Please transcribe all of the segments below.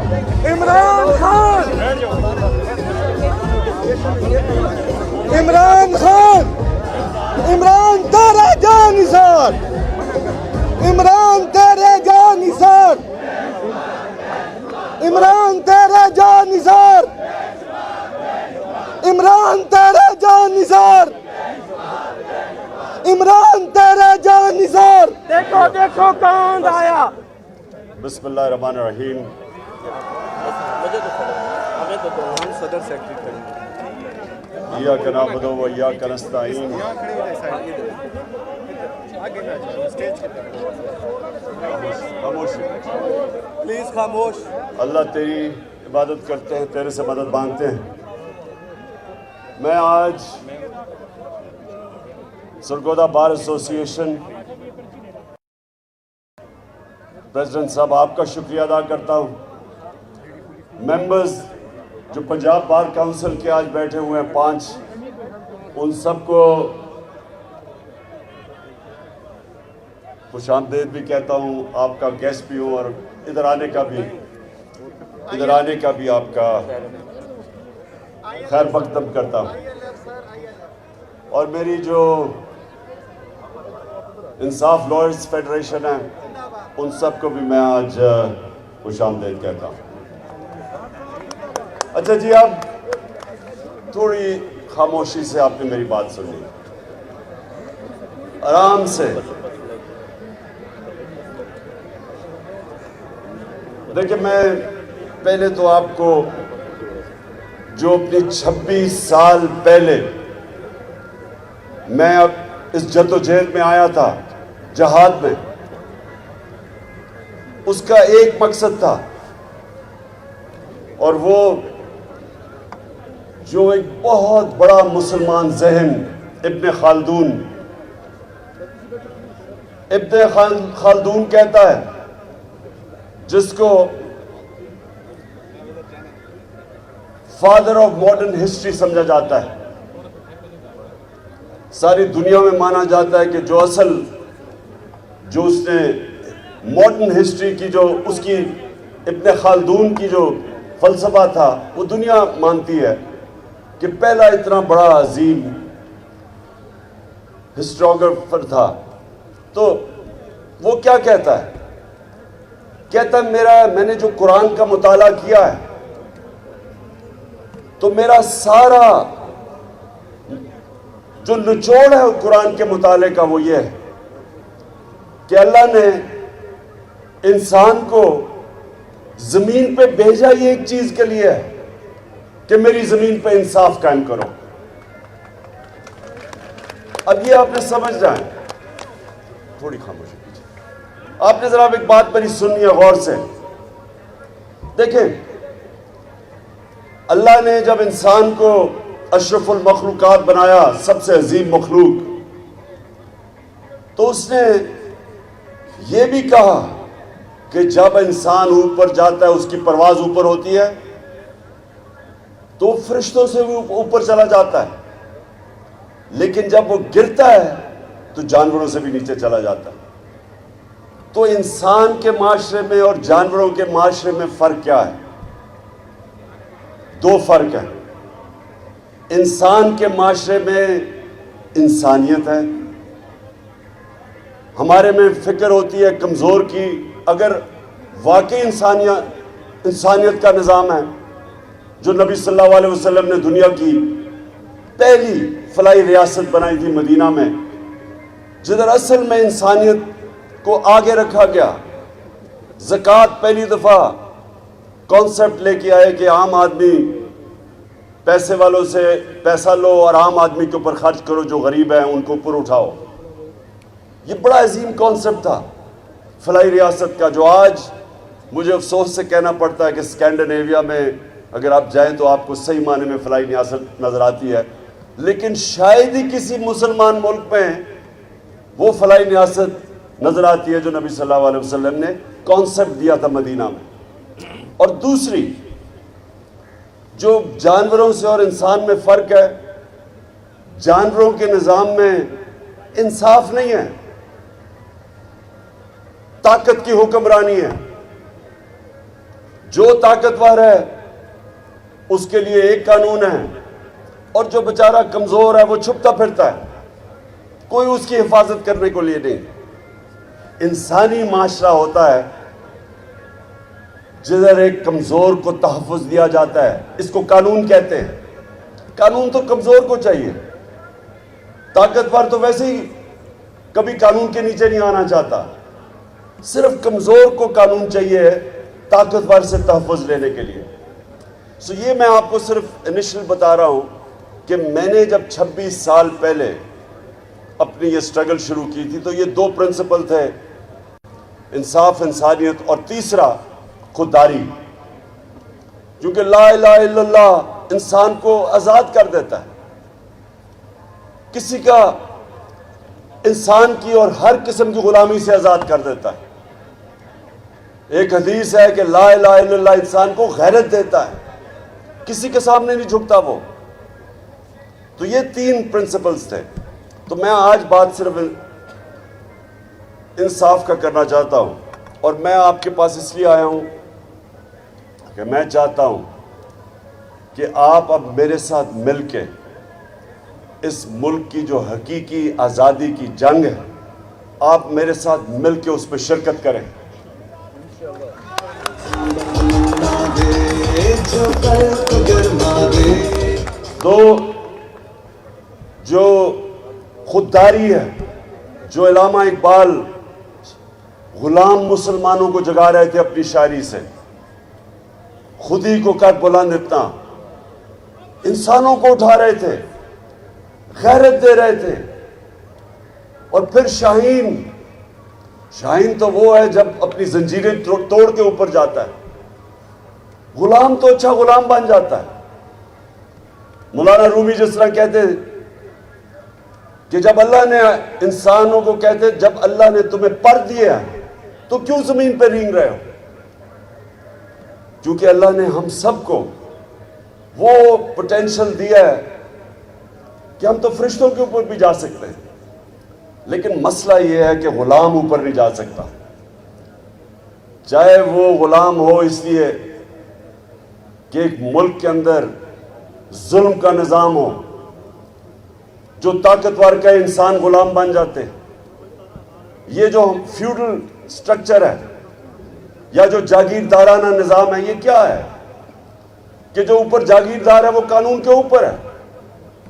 عمران خان عمران خان عمران تیرے جان نثار عمران تیرے جان نثار عمران تیرے جان نثار عمران تیرے جان نثار عمران تیرے جان نثار دیکھو دیکھو کون آیا. بسم اللہ الرحمن الرحیم. صدر سیکرٹری ایاک نعبد و ایاک نستعین. خاموش پلیز خاموش. اللہ تیری عبادت کرتے ہیں, تیرے سے مدد مانگتے ہیں. میں آج سرگودا بار ایسوسی ایشن پریزیڈنٹ صاحب آپ کا شکریہ ادا کرتا ہوں. ممبرز جو پنجاب بار کونسل کے آج بیٹھے ہوئے ہیں 5, ان سب کو خوش آمدید بھی کہتا ہوں. آپ کا گیسٹ بھی ہوں اور ادھر آنے کا بھی آپ کا خیر مقدم کرتا ہوں. اور میری جو انصاف لائرز فیڈریشن ہے ان سب کو بھی میں آج خوش آمدید کہتا ہوں. اچھا جی, اب تھوڑی خاموشی سے آپ نے میری بات سنی, آرام سے. دیکھیں, میں پہلے تو آپ کو جو اپنی 26 سال پہلے میں اب اس جد و جہد میں آیا تھا, جہاد میں, اس کا ایک مقصد تھا, اور وہ جو ایک بہت بڑا مسلمان ذہن ابن خلدون کہتا ہے, جس کو فادر آف ماڈرن ہسٹری سمجھا جاتا ہے. ساری دنیا میں مانا جاتا ہے کہ جو اس نے ماڈرن ہسٹری کی جو اس کی ابن خلدون کی جو فلسفہ تھا, وہ دنیا مانتی ہے کہ پہلا اتنا بڑا عظیم ہسٹوریوگرافر تھا. تو وہ کیا کہتا ہے میں نے جو قرآن کا مطالعہ کیا ہے تو میرا سارا جو نچوڑ ہے قرآن کے مطالعے کا وہ یہ ہے کہ اللہ نے انسان کو زمین پہ بھیجا یہ ایک چیز کے لیے ہے کہ میری زمین پہ انصاف قائم کرو. اب یہ آپ نے سمجھ جائیں, تھوڑی خاموشی کیجیے, آپ نے ذرا ایک بات میری سننی ہے غور سے. دیکھیں, اللہ نے جب انسان کو اشرف المخلوقات بنایا, سب سے عظیم مخلوق, تو اس نے یہ بھی کہا کہ جب انسان اوپر جاتا ہے, اس کی پرواز اوپر ہوتی ہے, تو فرشتوں سے بھی اوپر چلا جاتا ہے, لیکن جب وہ گرتا ہے تو جانوروں سے بھی نیچے چلا جاتا ہے. تو انسان کے معاشرے میں اور جانوروں کے معاشرے میں فرق کیا ہے؟ 2 فرق ہیں. انسان کے معاشرے میں انسانیت ہے, ہمارے میں فکر ہوتی ہے کمزور کی. اگر واقعی انسانیت کا نظام ہے جو نبی صلی اللہ علیہ وسلم نے دنیا کی پہلی فلاحی ریاست بنائی تھی مدینہ میں, جدھر اصل میں انسانیت کو آگے رکھا گیا. زکوٰۃ پہلی دفعہ کانسیپٹ لے کے آئے کہ عام آدمی پیسے والوں سے پیسہ لو اور عام آدمی کے اوپر خرچ کرو, جو غریب ہیں ان کو اوپر اٹھاؤ. یہ بڑا عظیم کانسیپٹ تھا فلاحی ریاست کا, جو آج مجھے افسوس سے کہنا پڑتا ہے کہ اسکینڈینیویا میں اگر آپ جائیں تو آپ کو صحیح معنی میں فلاحی ریاست نظر آتی ہے, لیکن شاید ہی کسی مسلمان ملک میں وہ فلاحی ریاست نظر آتی ہے جو نبی صلی اللہ علیہ وسلم نے کانسیپٹ دیا تھا مدینہ میں. اور دوسری جو جانوروں سے اور انسان میں فرق ہے, جانوروں کے نظام میں انصاف نہیں ہے, طاقت کی حکمرانی ہے. جو طاقتور ہے اس کے لیے ایک قانون ہے، اور جو بیچارہ کمزور ہے وہ چھپتا پھرتا ہے، کوئی اس کی حفاظت کرنے کو لیے نہیں۔ انسانی معاشرہ ہوتا ہے جدھر ایک کمزور کو تحفظ دیا جاتا ہے، اس کو قانون کہتے ہیں۔ قانون تو کمزور کو چاہیے، طاقتور تو ویسے ہی کبھی قانون کے نیچے نہیں آنا چاہتا، صرف کمزور کو قانون چاہیے طاقتور سے تحفظ لینے کے لیے۔ سو یہ میں آپ کو صرف انیشل بتا رہا ہوں کہ میں نے جب 26 سال پہلے اپنی یہ سٹرگل شروع کی تھی تو یہ دو پرنسپل تھے، انصاف، انسانیت، اور تیسرا خودداری، کیونکہ لا الہ الا اللہ انسان کو آزاد کر دیتا ہے، کسی کا، انسان کی اور ہر قسم کی غلامی سے آزاد کر دیتا ہے۔ ایک حدیث ہے کہ لا الہ الا اللہ انسان کو غیرت دیتا ہے، کسی کے سامنے نہیں جھکتا وہ۔ تو یہ تین پرنسپلز تھے۔ تو میں آج بات صرف انصاف کا کرنا چاہتا ہوں، اور میں آپ کے پاس اس لیے آیا ہوں کہ میں چاہتا ہوں کہ آپ اب میرے ساتھ مل کے اس ملک کی جو حقیقی آزادی کی جنگ ہے، آپ میرے ساتھ مل کے اس پہ شرکت کریں۔ جو خودداری ہے، جو علامہ اقبال غلام مسلمانوں کو جگا رہے تھے اپنی شاعری سے، خودی کو کر بلند اتنا، انسانوں کو اٹھا رہے تھے، غیرت دے رہے تھے۔ اور پھر شاہین تو وہ ہے جب اپنی زنجیریں توڑ کے اوپر جاتا ہے، غلام تو اچھا غلام بن جاتا ہے۔ مولانا رومی جس طرح کہتے کہ جب اللہ نے انسانوں کو کہتے جب اللہ نے تمہیں پر دیا تو کیوں زمین پہ رینگ رہے ہو؟ کیونکہ اللہ نے ہم سب کو وہ پوٹینشل دیا ہے کہ ہم تو فرشتوں کے اوپر بھی جا سکتے ہیں، لیکن مسئلہ یہ ہے کہ غلام اوپر نہیں جا سکتا، چاہے وہ غلام ہو اس لیے کہ ایک ملک کے اندر ظلم کا نظام ہو، جو طاقتور کا انسان غلام بن جاتے ہیں۔ یہ جو فیوڈل سٹرکچر ہے یا جو جاگیردارانہ نظام ہے، یہ کیا ہے کہ جو اوپر جاگیردار ہے وہ قانون کے اوپر ہے،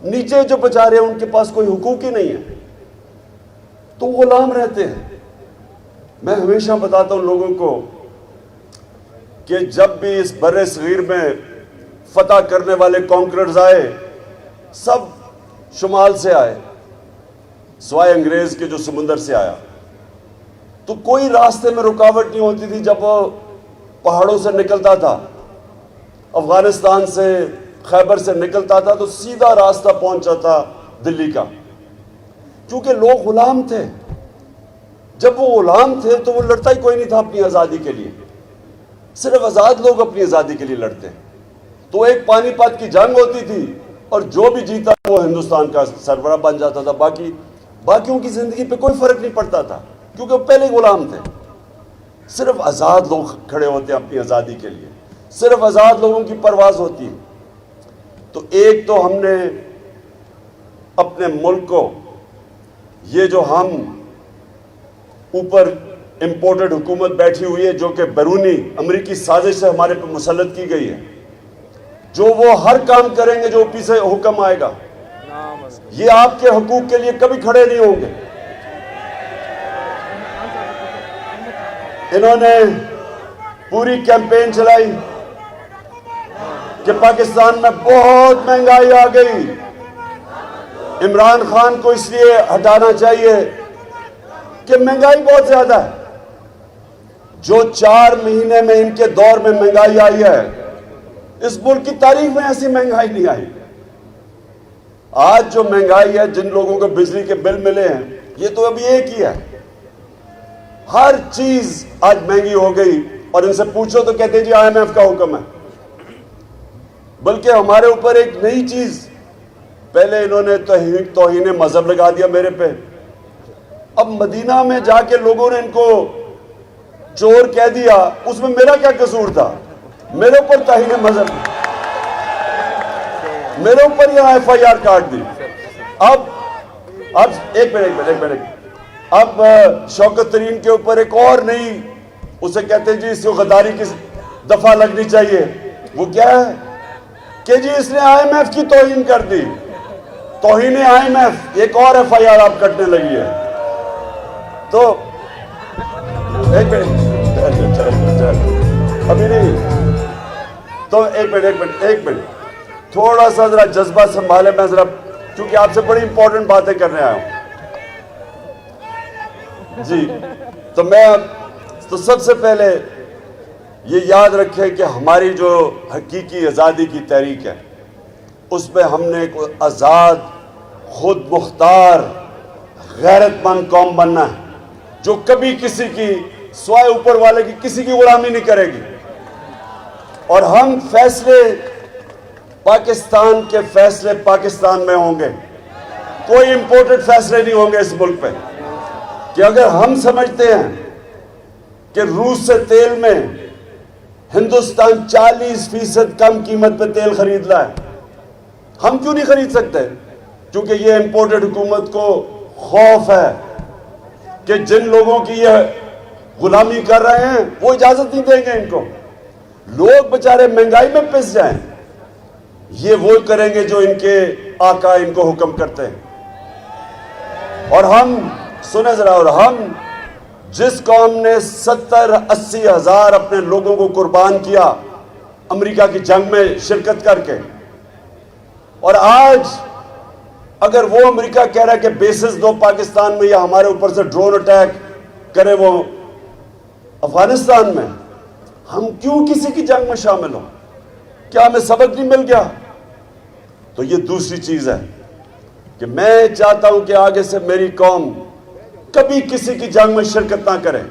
نیچے جو بیچارے ہیں ان کے پاس کوئی حقوق ہی نہیں ہے، تو غلام رہتے ہیں۔ میں ہمیشہ بتاتا ہوں لوگوں کو کہ جب بھی اس بر صغیر میں فتح کرنے والے کانکررز آئے، سب شمال سے آئے سوائے انگریز کے جو سمندر سے آیا، تو کوئی راستے میں رکاوٹ نہیں ہوتی تھی۔ جب وہ پہاڑوں سے نکلتا تھا، افغانستان سے، خیبر سے نکلتا تھا، تو سیدھا راستہ پہنچا تھا دلی کا، کیونکہ لوگ غلام تھے۔ جب وہ غلام تھے تو وہ لڑتا ہی کوئی نہیں تھا اپنی آزادی کے لیے، صرف آزاد لوگ اپنی آزادی کے لیے لڑتے۔ تو ایک پانی پت کی جنگ ہوتی تھی اور جو بھی جیتا وہ ہندوستان کا سربراہ بن جاتا تھا، باقیوں کی زندگی پہ کوئی فرق نہیں پڑتا تھا، کیونکہ وہ پہلے غلام تھے۔ صرف آزاد لوگ کھڑے ہوتے ہیں اپنی آزادی کے لیے، صرف آزاد لوگوں کی پرواز ہوتی ہے۔ تو ایک تو ہم نے اپنے ملک کو، یہ جو ہم اوپر امپورٹڈ حکومت بیٹھی ہوئی ہے جو کہ بیرونی امریکی سازش سے ہمارے پہ مسلط کی گئی ہے، جو وہ ہر کام کریں گے جو اوپر سے حکم آئے گا، یہ آپ کے حقوق کے لیے کبھی کھڑے نہیں ہوں گے۔ انہوں نے پوری کیمپین چلائی کہ پاکستان میں بہت مہنگائی آ گئی، عمران خان کو اس لیے ہٹانا چاہیے کہ مہنگائی بہت زیادہ ہے۔ جو 4 مہینے میں ان کے دور میں مہنگائی آئی ہے، اس ملک کی تاریخ میں ایسی مہنگائی نہیں آئی۔ آج جو مہنگائی ہے، جن لوگوں کو بجلی کے بل ملے ہیں، یہ تو ابھی ایک ہی ہے۔ ہر چیز آج مہنگی ہو گئی، اور ان سے پوچھو تو کہتے ہیں جی IMF کا حکم ہے۔ بلکہ ہمارے اوپر ایک نئی چیز، پہلے انہوں نے توہین مذہب لگا دیا میرے پہ، اب مدینہ میں جا کے لوگوں نے ان کو چور کہہ دیا، اس میں میرا کیا قصور تھا؟ میرے اوپر توہین مذہب، میرے اوپر یہاں FIR کاٹ دی. اب ایک منٹ اب شوکت ترین کے اوپر ایک اور نئی، اسے کہتے ہیں جی اس کو غداری کی دفعہ لگنی چاہیے. وہ کیا ہے کہ جی اس نے IMF کی توہین کر دی، توہین IMF، ایک اور FIR آپ کٹنے لگی ہے. تو ایک منٹ ابھی نہیں، تو ایک منٹ تھوڑا سا ذرا جذبہ سنبھالے. میں ذرا کیونکہ آپ سے بڑی امپورٹنٹ باتیں کرنے آیا ہوں جی. تو سب سے پہلے یہ یاد رکھیں کہ ہماری جو حقیقی آزادی کی تحریک ہے اس میں ہم نے ایک آزاد، خود مختار، غیرت مند قوم بننا ہے جو کبھی کسی کی سوائے اوپر والے کی کسی کی غلامی نہیں کرے گی. اور ہم فیصلے پاکستان کے فیصلے پاکستان میں ہوں گے، کوئی امپورٹڈ فیصلے نہیں ہوں گے اس ملک پہ. کہ اگر ہم سمجھتے ہیں کہ روس سے تیل میں ہندوستان 40% کم قیمت پہ تیل خرید رہا ہے، ہم کیوں نہیں خرید سکتے؟ کیونکہ یہ امپورٹڈ حکومت کو خوف ہے کہ جن لوگوں کی یہ غلامی کر رہے ہیں وہ اجازت نہیں دیں گے ان کو. لوگ بچارے مہنگائی میں پس جائیں، یہ وہ کریں گے جو ان کے آقا ان کو حکم کرتے ہیں. اور ہم سنیں ذرا، اور ہم جس قوم نے 70-80 ہزار اپنے لوگوں کو قربان کیا امریکہ کی جنگ میں شرکت کر کے، اور آج اگر وہ امریکہ کہہ رہا ہے کہ بیسز دو پاکستان میں یا ہمارے اوپر سے ڈرون اٹیک کرے وہ افغانستان میں، ہم کیوں کسی کی جنگ میں شامل ہوں؟ کیا ہمیں سبق نہیں مل گیا؟ تو یہ دوسری چیز ہے کہ میں چاہتا ہوں کہ آگے سے میری قوم کبھی کسی کی جنگ میں شرکت نہ کرے،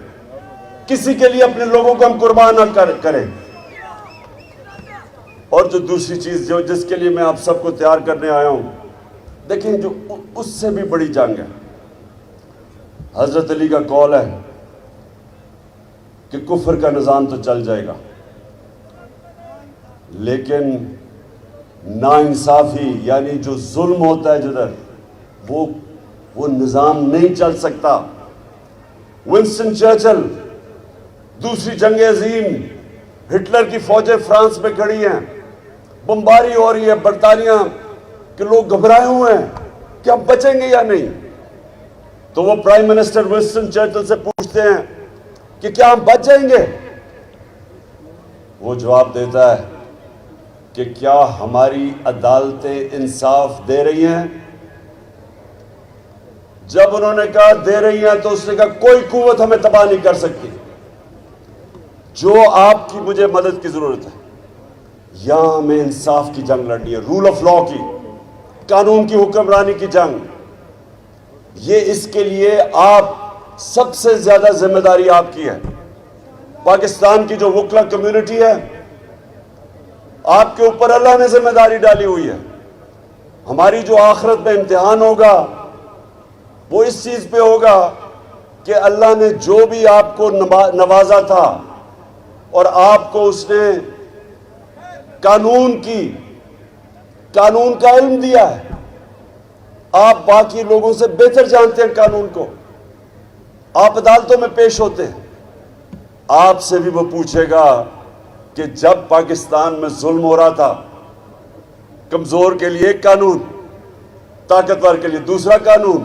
کسی کے لیے اپنے لوگوں کو ہم قربان نہ کریں. اور جو دوسری چیز جس کے لیے میں آپ سب کو تیار کرنے آیا ہوں، دیکھیں جو اس سے بھی بڑی جنگ ہے. حضرت علی کا قول ہے کہ کفر کا نظام تو چل جائے گا لیکن ناانصافی یعنی جو ظلم ہوتا ہے جدھر وہ نظام نہیں چل سکتا. ونسٹن چرچل، دوسری جنگ عظیم، ہٹلر کی فوجیں فرانس میں کھڑی ہیں، بمباری ہو رہی ہے برطانیہ کے لوگ گھبرائے ہوئے ہیں کہ ہم بچیں گے یا نہیں. تو وہ پرائم منسٹر ونسٹن چرچل سے پوچھتے ہیں کہ کیا ہم بچ جائیں گے؟ وہ جواب دیتا ہے کہ کیا ہماری عدالتیں انصاف دے رہی ہیں؟ جب انہوں نے کہا دے رہی ہیں تو اس نے کہا کوئی قوت ہمیں تباہ نہیں کر سکتی. جو آپ کی مجھے مدد کی ضرورت ہے، یہاں ہمیں انصاف کی جنگ لڑنی ہے، رول آف لا کی، قانون کی حکمرانی کی جنگ. یہ اس کے لیے آپ سب سے زیادہ ذمہ داری آپ کی ہے. پاکستان کی جو وکلا کمیونٹی ہے، آپ کے اوپر اللہ نے ذمہ داری ڈالی ہوئی ہے. ہماری جو آخرت میں امتحان ہوگا وہ اس چیز پہ ہوگا کہ اللہ نے جو بھی آپ کو نوازا تھا اور آپ کو اس نے قانون کا علم دیا ہے، آپ باقی لوگوں سے بہتر جانتے ہیں قانون کو، آپ عدالتوں میں پیش ہوتے ہیں. آپ سے بھی وہ پوچھے گا کہ جب پاکستان میں ظلم ہو رہا تھا، کمزور کے لیے ایک قانون، طاقتور کے لیے دوسرا قانون.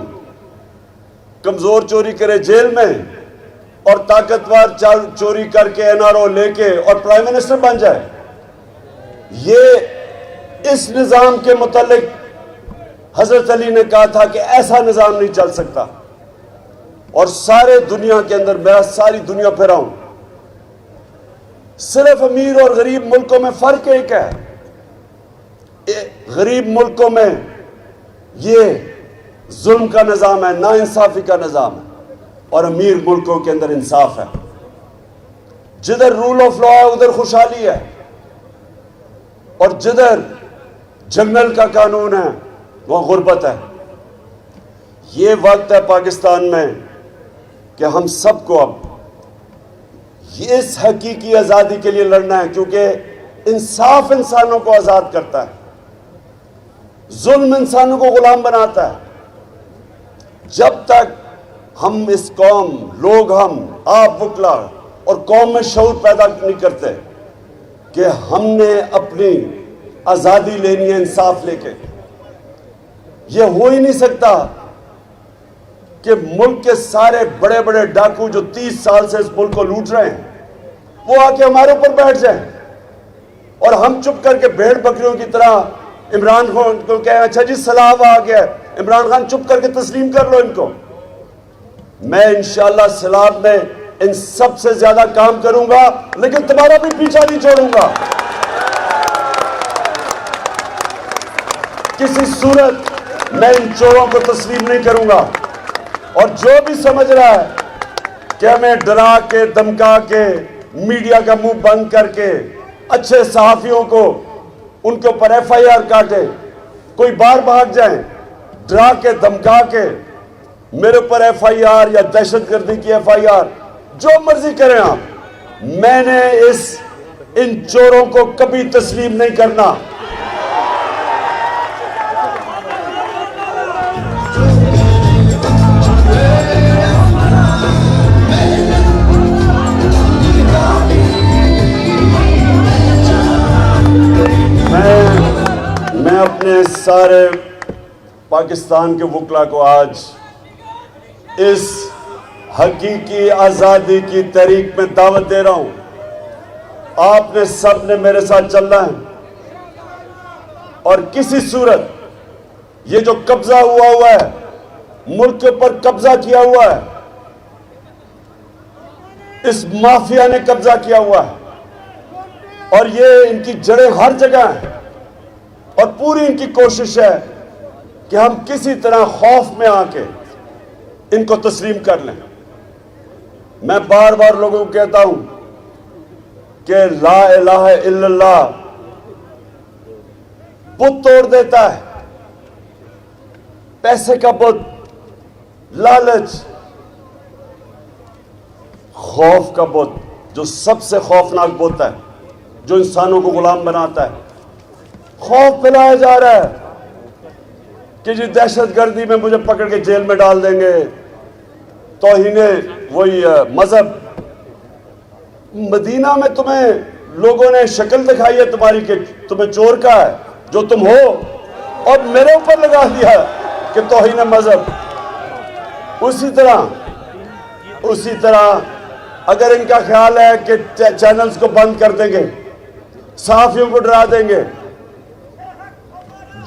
کمزور چوری کرے جیل میں اور طاقتور چوری کر کے NRO لے کے اور پرائم منسٹر بن جائے. یہ اس نظام کے متعلق حضرت علی نے کہا تھا کہ ایسا نظام نہیں چل سکتا. اور سارے دنیا کے اندر، میں ساری دنیا پھرا ہوں، صرف امیر اور غریب ملکوں میں فرق ایک ہے. غریب ملکوں میں یہ ظلم کا نظام ہے، ناانصافی کا نظام ہے، اور امیر ملکوں کے اندر انصاف ہے. جدھر رول آف لا ہے ادھر خوشحالی ہے، اور جدھر جنگل کا قانون ہے وہ غربت ہے. یہ وقت ہے پاکستان میں کہ ہم سب کو اب یہ اس حقیقی آزادی کے لیے لڑنا ہے، کیونکہ انصاف انسانوں کو آزاد کرتا ہے، ظلم انسانوں کو غلام بناتا ہے۔ جب تک ہم اس قوم، لوگ ہم، آپ وکلا اور قوم میں شعور پیدا نہیں کرتے کہ ہم نے اپنی آزادی لینی ہے انصاف لے کے، یہ ہو ہی نہیں سکتا کہ ملک کے سارے بڑے بڑے ڈاکو جو 30 سال سے اس ملک کو لوٹ رہے ہیں وہ آ کے ہمارے اوپر بیٹھ جائیں اور ہم چپ کر کے بھیڑ بکریوں کی طرح عمران خان کو کہیں اچھا جی سیلاب آ گیا، عمران خان چپ کر کے تسلیم کر لو ان کو۔ میں انشاءاللہ سیلاب میں ان سب سے زیادہ کام کروں گا، لیکن تمہارا بھی پیچھا نہیں چھوڑوں گا۔ کسی صورت میں ان چوروں کو تسلیم نہیں کروں گا، اور جو بھی سمجھ رہا ہے کہ ہمیں ڈرا کے دھمکا کے میڈیا کا منہ بند کر کے اچھے صحافیوں کو ان کے اوپر ایف آئی آر کاٹے، کوئی باہر بھاگ جائیں، ڈرا کے دھمکا کے میرے اوپر ایف آئی آر یا دہشت گردی کی ایف آئی آر، جو مرضی کریں آپ، میں نے ان چوروں کو کبھی تسلیم نہیں کرنا۔ میں اپنے سارے پاکستان کے وکلا کو آج اس حقیقی آزادی کی تحریک میں دعوت دے رہا ہوں۔ آپ نے سب نے میرے ساتھ چلنا ہے، اور کسی صورت یہ جو قبضہ ہوا ہے، ملک کے اوپر قبضہ کیا ہوا ہے، اس مافیا نے قبضہ کیا ہوا ہے، اور یہ ان کی جڑیں ہر جگہ ہیں، اور پوری ان کی کوشش ہے کہ ہم کسی طرح خوف میں آ کے ان کو تسلیم کر لیں۔ میں بار بار لوگوں کو کہتا ہوں کہ لا الہ الا اللہ بت توڑ دیتا ہے، پیسے کا بت، لالچ، خوف کا بت جو سب سے خوفناک بت ہے، جو انسانوں کو غلام بناتا ہے۔ خوف پھیلایا جا رہا ہے کہ جی دہشت گردی میں مجھے پکڑ کے جیل میں ڈال دیں گے، توہین وہی مذہب۔ مدینہ میں تمہیں لوگوں نے شکل دکھائی ہے تمہاری کہ تمہیں چور کا ہے جو تم ہو، اور میرے اوپر لگا دیا کہ توہین مذہب۔ اسی طرح اگر ان کا خیال ہے کہ چینلز کو بند کر دیں گے، صحافیوں کو ڈرا دیں گے،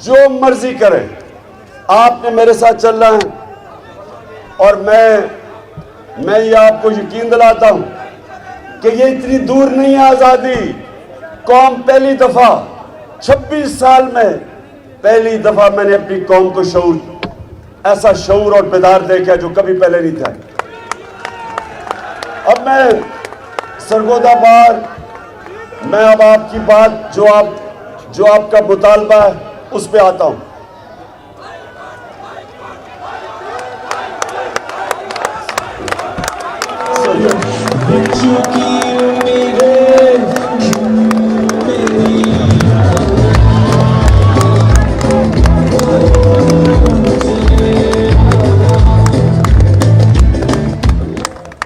جو مرضی کریں، آپ نے میرے ساتھ چلنا ہے، اور میں یہ آپ کو یقین دلاتا ہوں کہ یہ اتنی دور نہیں ہے آزادی۔ قوم پہلی دفعہ 26 سال میں پہلی دفعہ میں نے اپنی قوم کو ایسا شعور اور بیدار دیکھا جو کبھی پہلے نہیں تھا۔ اب میں سرگودا بار، میں اب آپ کی بات جو آپ کا مطالبہ ہے اس پہ آتا ہوں۔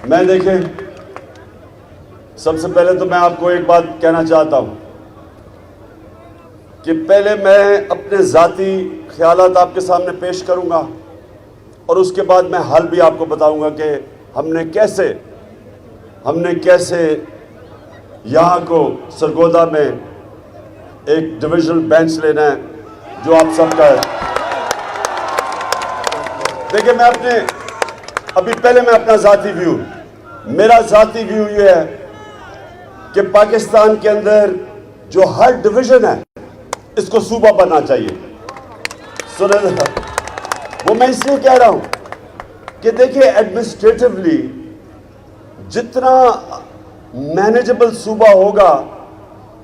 میں دیکھیں، سب سے پہلے تو میں آپ کو ایک بات کہنا چاہتا ہوں کہ پہلے میں اپنے ذاتی خیالات آپ کے سامنے پیش کروں گا، اور اس کے بعد میں حل بھی آپ کو بتاؤں گا کہ ہم نے کیسے یہاں کو سرگودا میں ایک ڈویژنل بینچ لینا ہے جو آپ سب کا ہے۔ دیکھیں، پہلے میں اپنا ذاتی ویو، میرا ذاتی ویو یہ ہے کہ پاکستان کے اندر جو ہر ڈویژن ہے اس کو صوبہ بننا چاہیے۔ وہ میں اس لیے کہہ رہا ہوں کہ دیکھیں، ایڈمنسٹریٹولی جتنا مینیجبل صوبہ ہوگا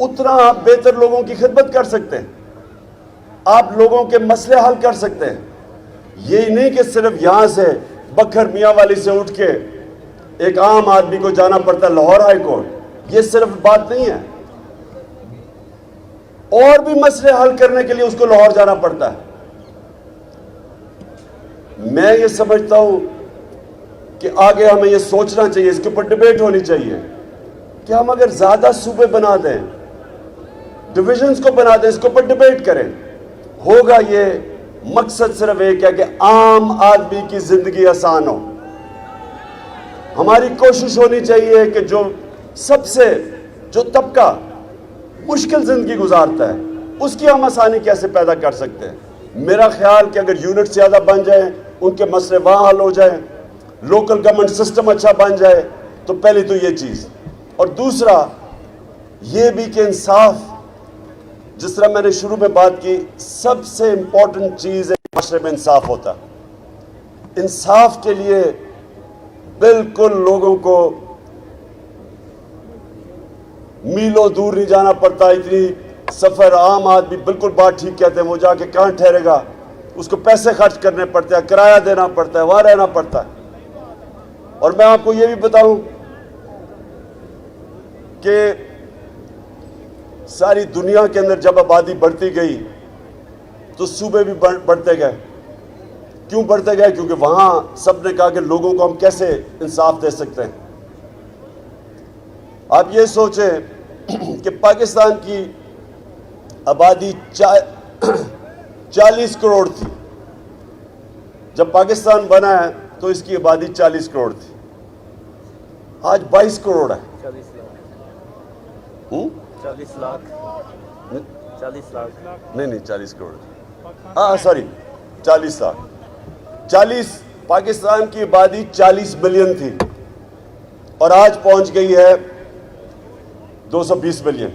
اتنا آپ بہتر لوگوں کی خدمت کر سکتے ہیں، آپ لوگوں کے مسئلے حل کر سکتے ہیں۔ یہی نہیں کہ صرف یہاں سے بکھر میاں والی سے اٹھ کے ایک عام آدمی کو جانا پڑتا ہے لاہور ہائی کورٹ. یہ صرف بات نہیں ہے, اور بھی مسئلے حل کرنے کے لیے اس کو لاہور جانا پڑتا ہے. میں یہ سمجھتا ہوں کہ آگے ہمیں یہ سوچنا چاہیے, اس کے اوپر ڈیبیٹ ہونی چاہیے کہ ہم اگر زیادہ صوبے بنا دیں, ڈویژنز کو بنا دیں, اس کے اوپر ڈیبیٹ کریں. ہوگا یہ مقصد صرف ایک ہے کہ عام آدمی کی زندگی آسان ہو. ہماری کوشش ہونی چاہیے کہ جو طبقہ مشکل زندگی گزارتا ہے اس کی ہم آسانی کیسے پیدا کر سکتے ہیں. میرا خیال کہ اگر یونٹ زیادہ بن جائیں, ان کے مسئلے وہاں حل ہو جائیں, لوکل گورنمنٹ سسٹم اچھا بن جائے, تو پہلی تو یہ چیز. اور دوسرا یہ بھی کہ انصاف, جس طرح میں نے شروع میں بات کی, سب سے امپورٹنٹ چیز ہے معاشرے میں انصاف ہوتا. انصاف کے لیے بالکل لوگوں کو میلوں دور نہیں جانا پڑتا. اتنی سفر عام آدمی بالکل بات ٹھیک کہتے ہیں, وہ جا کے کہاں ٹھہرے گا, اس کو پیسے خرچ کرنے پڑتے ہیں, کرایہ دینا پڑتا ہے, وہاں رہنا پڑتا ہے. اور میں آپ کو یہ بھی بتاؤں کہ ساری دنیا کے اندر جب آبادی بڑھتی گئی تو صوبے بھی بڑھتے گئے. کیوں بڑھتے گئے؟ کیونکہ وہاں سب نے کہا کہ لوگوں کو ہم کیسے انصاف دے سکتے ہیں. آپ یہ سوچیں کہ پاکستان کی آبادی 40 کروڑ تھی. جب پاکستان بنا ہے تو اس کی آبادی 40 کروڑ تھی. آج 22 کروڑ ہے. 40 لاکھ نہیں 40 کروڑ, ہاں سوری 40 لاکھ. پاکستان کی آبادی 40 ملین تھی اور آج پہنچ گئی ہے 220 ملین.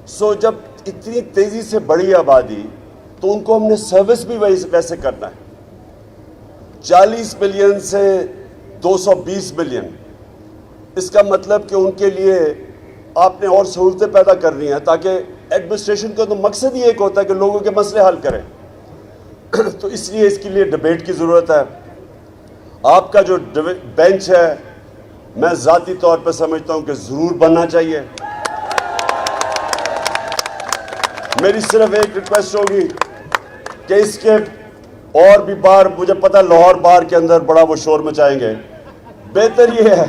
سو جب اتنی تیزی سے بڑھی آبادی تو ان کو ہم نے سروس بھی ویسے کرنا ہے. 40 ملین سے 220 ملین, اس کا مطلب کہ ان کے لیے آپ نے اور سہولتیں پیدا کرنی ہیں, تاکہ ایڈمنسٹریشن کا تو مقصد ہی ایک ہوتا ہے کہ لوگوں کے مسئلے حل کریں. تو اس لیے اس کے لیے ڈیبیٹ کی ضرورت ہے. آپ کا جو بینچ ہے میں ذاتی طور پہ سمجھتا ہوں کہ ضرور بننا چاہیے. میری صرف ایک ریکویسٹ ہوگی کہ اس کے اور بھی بار, مجھے پتہ لاہور بار کے اندر بڑا وہ شور مچائیں گے, بہتر یہ ہے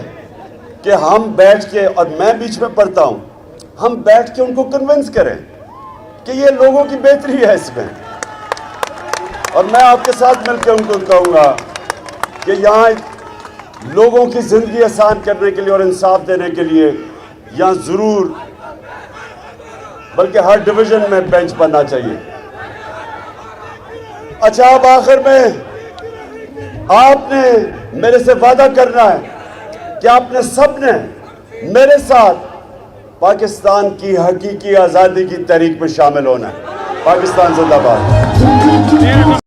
کہ ہم بیٹھ کے, اور میں بیچ میں پڑھتا ہوں, ہم بیٹھ کے ان کو کنونس کریں کہ یہ لوگوں کی بہتری ہے اس میں. اور میں آپ کے ساتھ مل کے ان کو کہوں گا کہ یہاں لوگوں کی زندگی آسان کرنے کے لیے اور انصاف دینے کے لیے یہاں ضرور, بلکہ ہر ڈویژن میں بینچ بننا چاہیے. اچھا, اب آخر میں آپ نے میرے سے وعدہ کرنا ہے کہ آپ نے سب نے میرے ساتھ پاکستان کی حقیقی آزادی کی تحریک میں شامل ہونا ہے. پاکستان زندہ باد.